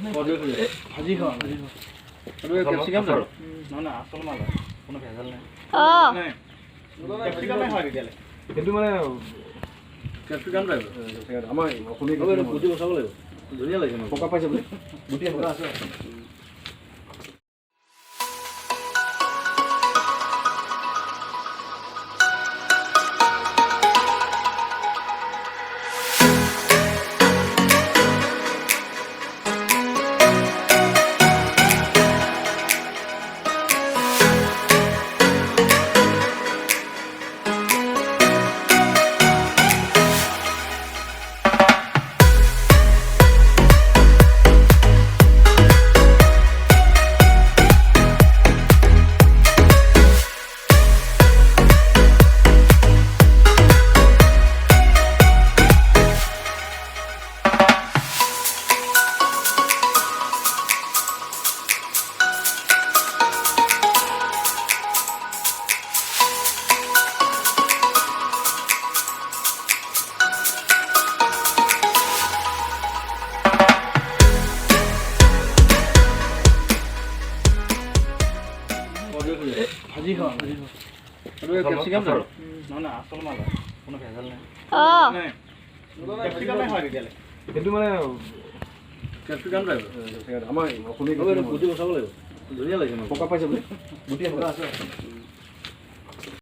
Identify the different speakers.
Speaker 1: ভাজি খাওঁ কেপচিকাম জানো নহয় নহয় আচল মাল হয় কোনো ভেজাল নাই কেপচিকামে হয় তেতিয়াহ'লে
Speaker 2: সেইটো মানে
Speaker 1: কেপচিকাম টাইপ
Speaker 2: আমাৰ অসমীয়া
Speaker 1: গুটি বচাব লাগিব ধুনীয়া লাগিছে
Speaker 2: পকা পাইছে বোলে গুটি আছে
Speaker 1: ভাজি খাওঁ কেপচিকাম জানো নহয় নহয় আচল মাল হয় কোনো ভেজাল নাই কেপচিকামে হয় তেতিয়াহ'লে
Speaker 2: সেইটো মানে
Speaker 1: কেপচিকাম টাইপ
Speaker 2: আমাৰ অসমীয়া
Speaker 1: গুটি বচাব লাগিব ধুনীয়া লাগিছে
Speaker 2: পকা পাইছে বোলে গুটি
Speaker 1: আছে